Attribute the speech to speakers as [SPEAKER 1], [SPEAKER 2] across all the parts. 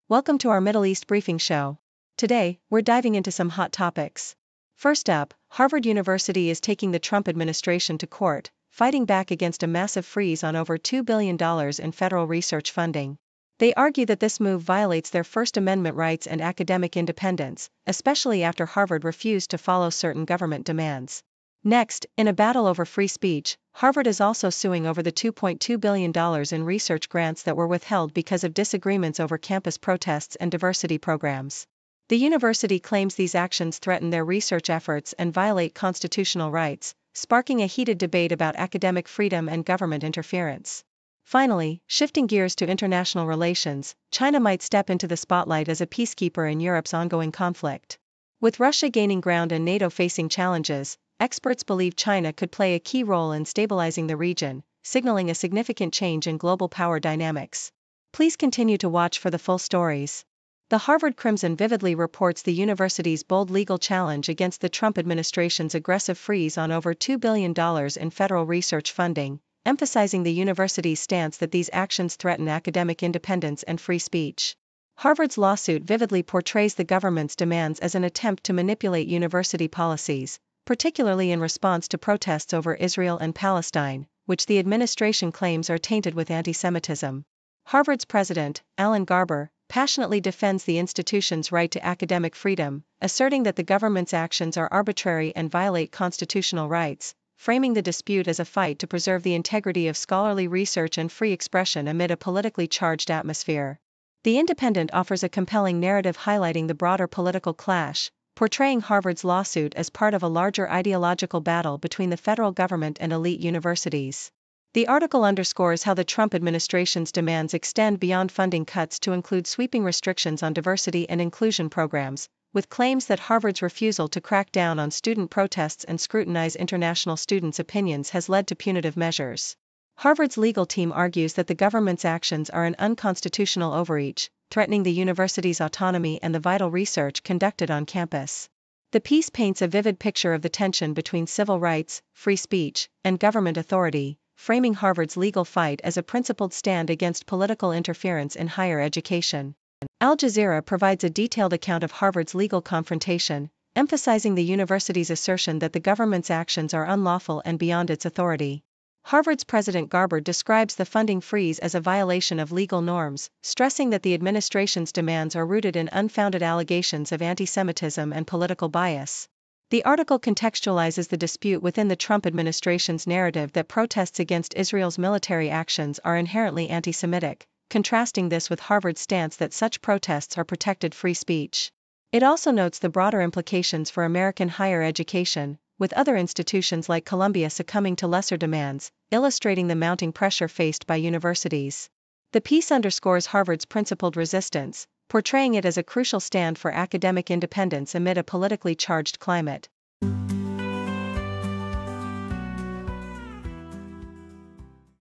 [SPEAKER 1] Welcome to our Middle East briefing show. Today, we're diving into some hot topics. First up, Harvard University is taking the Trump administration to court, fighting back against a massive freeze on over $2 billion in federal research funding. They argue that this move violates their First Amendment rights and academic independence, especially after Harvard refused to follow certain government demands. Next, in a battle over free speech, Harvard is also suing over the $2.2 billion in research grants that were withheld because of disagreements over campus protests and diversity programs. The university claims these actions threaten their research efforts and violate constitutional rights, sparking a heated debate about academic freedom and government interference. Finally, shifting gears to international relations, China might step into the spotlight as a peacekeeper in Europe's ongoing conflict. With Russia gaining ground and NATO facing challenges, experts believe China could play a key role in stabilizing the region, signaling a significant change in global power dynamics. Please continue to watch for the full stories. The Harvard Crimson vividly reports the university's bold legal challenge against the Trump administration's aggressive freeze on over $2 billion in federal research funding, emphasizing the university's stance that these actions threaten academic independence and free speech. Harvard's lawsuit vividly portrays the government's demands as an attempt to manipulate university policies, particularly in response to protests over Israel and Palestine, which the administration claims are tainted with anti-Semitism. Harvard's president, Alan Garber, passionately defends the institution's right to academic freedom, asserting that the government's actions are arbitrary and violate constitutional rights, framing the dispute as a fight to preserve the integrity of scholarly research and free expression amid a politically charged atmosphere. The Independent offers a compelling narrative highlighting the broader political clash, portraying Harvard's lawsuit as part of a larger ideological battle between the federal government and elite universities. The article underscores how the Trump administration's demands extend beyond funding cuts to include sweeping restrictions on diversity and inclusion programs, with claims that Harvard's refusal to crack down on student protests and scrutinize international students' opinions has led to punitive measures. Harvard's legal team argues that the government's actions are an unconstitutional overreach, threatening the university's autonomy and the vital research conducted on campus. The piece paints a vivid picture of the tension between civil rights, free speech, and government authority, framing Harvard's legal fight as a principled stand against political interference in higher education. Al Jazeera provides a detailed account of Harvard's legal confrontation, emphasizing the university's assertion that the government's actions are unlawful and beyond its authority. Harvard's President Garber describes the funding freeze as a violation of legal norms, stressing that the administration's demands are rooted in unfounded allegations of anti-Semitism and political bias. The article contextualizes the dispute within the Trump administration's narrative that protests against Israel's military actions are inherently anti-Semitic, contrasting this with Harvard's stance that such protests are protected free speech. It also notes the broader implications for American higher education, with other institutions like Columbia succumbing to lesser demands, illustrating the mounting pressure faced by universities. The piece underscores Harvard's principled resistance, portraying it as a crucial stand for academic independence amid a politically charged climate.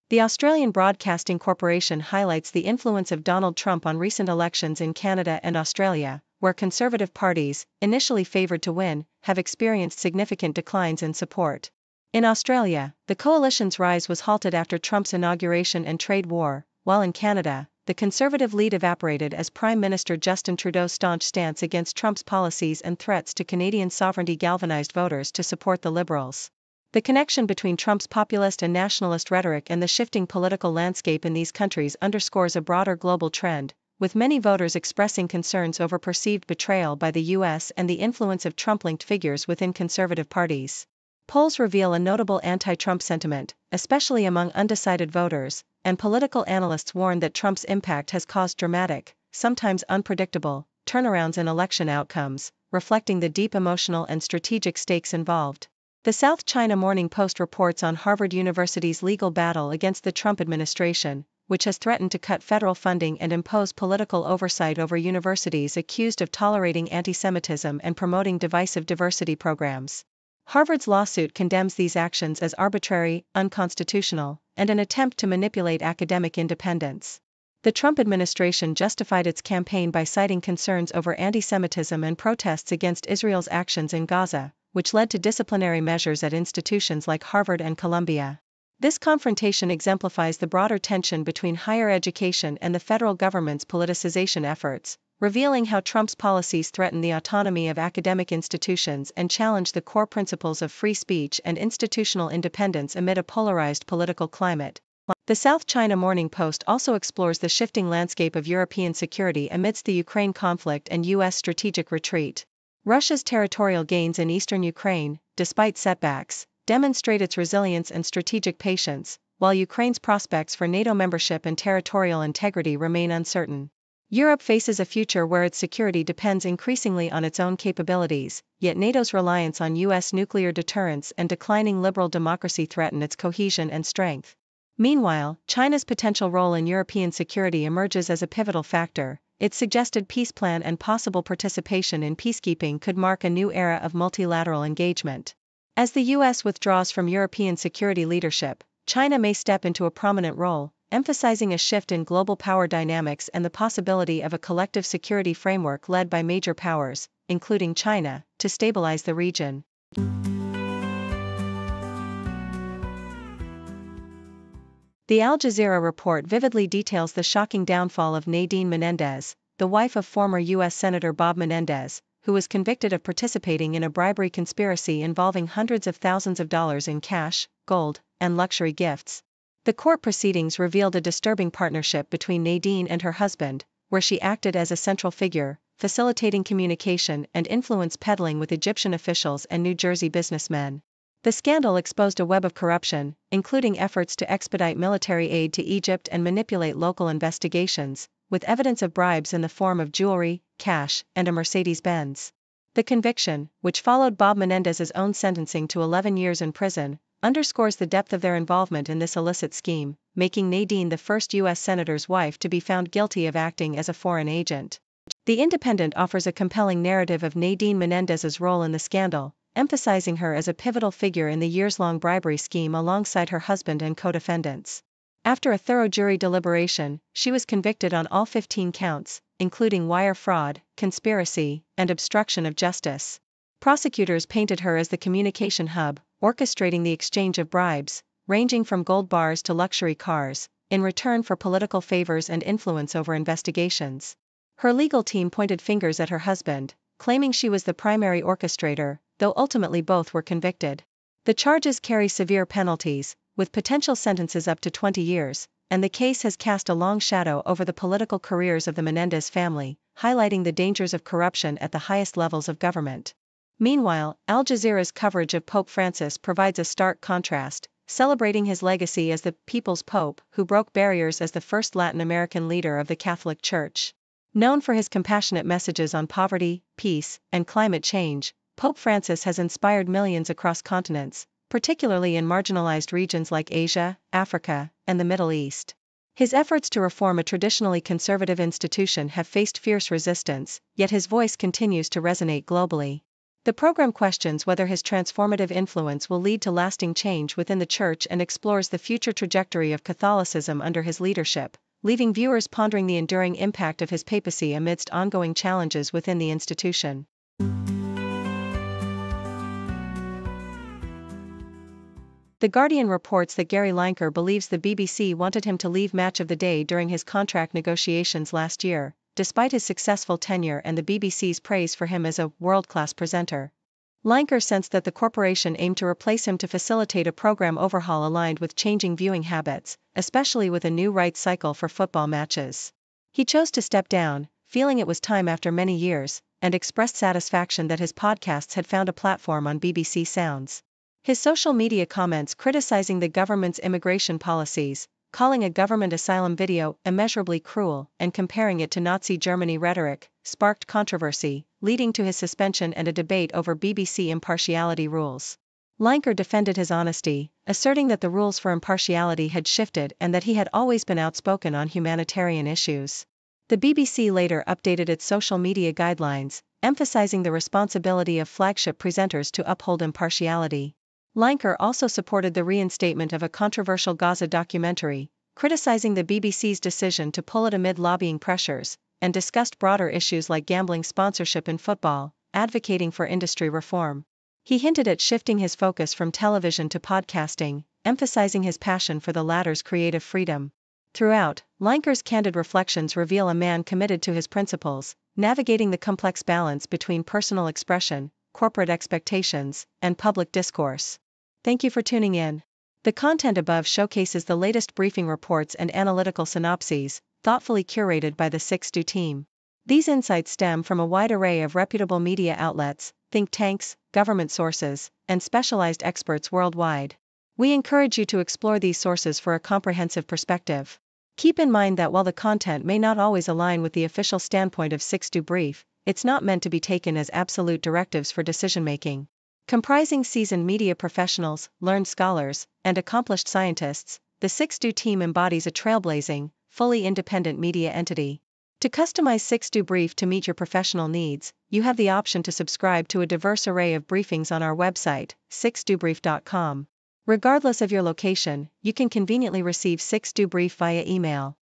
[SPEAKER 1] The Australian Broadcasting Corporation highlights the influence of Donald Trump on recent elections in Canada and Australia, where conservative parties, initially favoured to win, have experienced significant declines in support. In Australia, the coalition's rise was halted after Trump's inauguration and trade war, while in Canada, the Conservative lead evaporated as Prime Minister Justin Trudeau's staunch stance against Trump's policies and threats to Canadian sovereignty galvanized voters to support the Liberals. The connection between Trump's populist and nationalist rhetoric and the shifting political landscape in these countries underscores a broader global trend, with many voters expressing concerns over perceived betrayal by the U.S. and the influence of Trump-linked figures within conservative parties. Polls reveal a notable anti-Trump sentiment, especially among undecided voters, and political analysts warn that Trump's impact has caused dramatic, sometimes unpredictable, turnarounds in election outcomes, reflecting the deep emotional and strategic stakes involved. The South China Morning Post reports on Harvard University's legal battle against the Trump administration, which has threatened to cut federal funding and impose political oversight over universities accused of tolerating anti-Semitism and promoting divisive diversity programs. Harvard's lawsuit condemns these actions as arbitrary, unconstitutional, and an attempt to manipulate academic independence. The Trump administration justified its campaign by citing concerns over anti-Semitism and protests against Israel's actions in Gaza, which led to disciplinary measures at institutions like Harvard and Columbia. This confrontation exemplifies the broader tension between higher education and the federal government's politicization efforts, revealing how Trump's policies threaten the autonomy of academic institutions and challenge the core principles of free speech and institutional independence amid a polarized political climate. The South China Morning Post also explores the shifting landscape of European security amidst the Ukraine conflict and U.S. strategic retreat. Russia's territorial gains in eastern Ukraine, despite setbacks, demonstrate its resilience and strategic patience, while Ukraine's prospects for NATO membership and territorial integrity remain uncertain. Europe faces a future where its security depends increasingly on its own capabilities, yet NATO's reliance on U.S. nuclear deterrence and declining liberal democracy threaten its cohesion and strength. Meanwhile, China's potential role in European security emerges as a pivotal factor. Its suggested peace plan and possible participation in peacekeeping could mark a new era of multilateral engagement. As the U.S. withdraws from European security leadership, China may step into a prominent role, emphasizing a shift in global power dynamics and the possibility of a collective security framework led by major powers, including China, to stabilize the region. The Al Jazeera report vividly details the shocking downfall of Nadine Menendez, the wife of former U.S. Senator Bob Menendez, who was convicted of participating in a bribery conspiracy involving hundreds of thousands of dollars in cash, gold, and luxury gifts. The court proceedings revealed a disturbing partnership between Nadine and her husband, where she acted as a central figure, facilitating communication and influence peddling with Egyptian officials and New Jersey businessmen. The scandal exposed a web of corruption, including efforts to expedite military aid to Egypt and manipulate local investigations, with evidence of bribes in the form of jewelry, cash, and a Mercedes-Benz. The conviction, which followed Bob Menendez's own sentencing to 11 years in prison, underscores the depth of their involvement in this illicit scheme, making Nadine the first U.S. senator's wife to be found guilty of acting as a foreign agent. The Independent offers a compelling narrative of Nadine Menendez's role in the scandal, emphasizing her as a pivotal figure in the years-long bribery scheme alongside her husband and co-defendants. After a thorough jury deliberation, she was convicted on all 15 counts, including wire fraud, conspiracy, and obstruction of justice. Prosecutors painted her as the communication hub, orchestrating the exchange of bribes, ranging from gold bars to luxury cars, in return for political favors and influence over investigations. Her legal team pointed fingers at her husband, claiming she was the primary orchestrator, though ultimately both were convicted. The charges carry severe penalties, with potential sentences up to 20 years, and the case has cast a long shadow over the political careers of the Menendez family, highlighting the dangers of corruption at the highest levels of government. Meanwhile, Al Jazeera's coverage of Pope Francis provides a stark contrast, celebrating his legacy as the People's Pope who broke barriers as the first Latin American leader of the Catholic Church. Known for his compassionate messages on poverty, peace, and climate change, Pope Francis has inspired millions across continents, particularly in marginalized regions like Asia, Africa, and the Middle East. His efforts to reform a traditionally conservative institution have faced fierce resistance, yet his voice continues to resonate globally. The program questions whether his transformative influence will lead to lasting change within the Church and explores the future trajectory of Catholicism under his leadership, leaving viewers pondering the enduring impact of his papacy amidst ongoing challenges within the institution. The Guardian reports that Gary Lineker believes the BBC wanted him to leave Match of the Day during his contract negotiations last year, despite his successful tenure and the BBC's praise for him as a world-class presenter. Lineker sensed that the corporation aimed to replace him to facilitate a program overhaul aligned with changing viewing habits, especially with a new rights cycle for football matches. He chose to step down, feeling it was time after many years, and expressed satisfaction that his podcasts had found a platform on BBC Sounds. His social media comments criticizing the government's immigration policies, calling a government asylum video immeasurably cruel and comparing it to Nazi Germany rhetoric, sparked controversy, leading to his suspension and a debate over BBC impartiality rules. Lineker defended his honesty, asserting that the rules for impartiality had shifted and that he had always been outspoken on humanitarian issues. The BBC later updated its social media guidelines, emphasizing the responsibility of flagship presenters to uphold impartiality. Lineker also supported the reinstatement of a controversial Gaza documentary, criticizing the BBC's decision to pull it amid lobbying pressures, and discussed broader issues like gambling sponsorship in football, advocating for industry reform. He hinted at shifting his focus from television to podcasting, emphasizing his passion for the latter's creative freedom. Throughout, Linker's candid reflections reveal a man committed to his principles, navigating the complex balance between personal expression, corporate expectations, and public discourse. Thank you for tuning in. The content above showcases the latest briefing reports and analytical synopses, thoughtfully curated by the 6Do team. These insights stem from a wide array of reputable media outlets, think tanks, government sources, and specialized experts worldwide. We encourage you to explore these sources for a comprehensive perspective. Keep in mind that while the content may not always align with the official standpoint of 6Do Brief, it's not meant to be taken as absolute directives for decision-making. Comprising seasoned media professionals, learned scholars, and accomplished scientists, the 6Do team embodies a trailblazing, fully independent media entity. To customize 6Do Brief to meet your professional needs, you have the option to subscribe to a diverse array of briefings on our website, 6dobrief.com. Regardless of your location, you can conveniently receive 6Do Brief via email.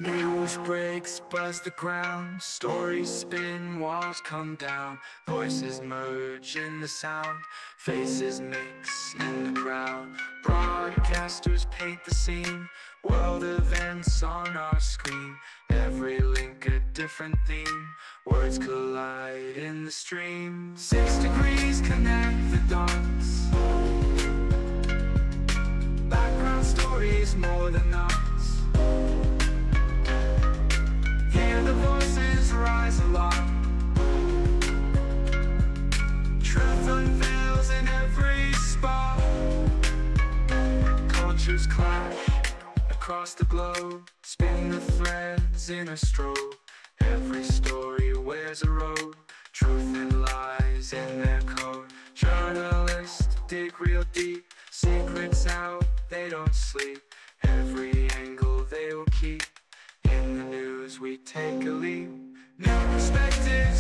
[SPEAKER 2] News breaks, buzz the ground, stories spin, walls come down, voices merge in the sound, faces mix in the crowd. Broadcasters paint the scene, world events on our screen, every link a different theme, words collide in the stream. 6 degrees connect the dots, background stories more than us. Hear the voices rise aloft, truth unveils in every spot. Cultures clash across the globe, spin the threads in a strobe. Every story wears a robe, truth and lies in their code. Journalists dig real deep, secrets out, they don't sleep. Every angle they will keep, in the news we take a leap. New perspectives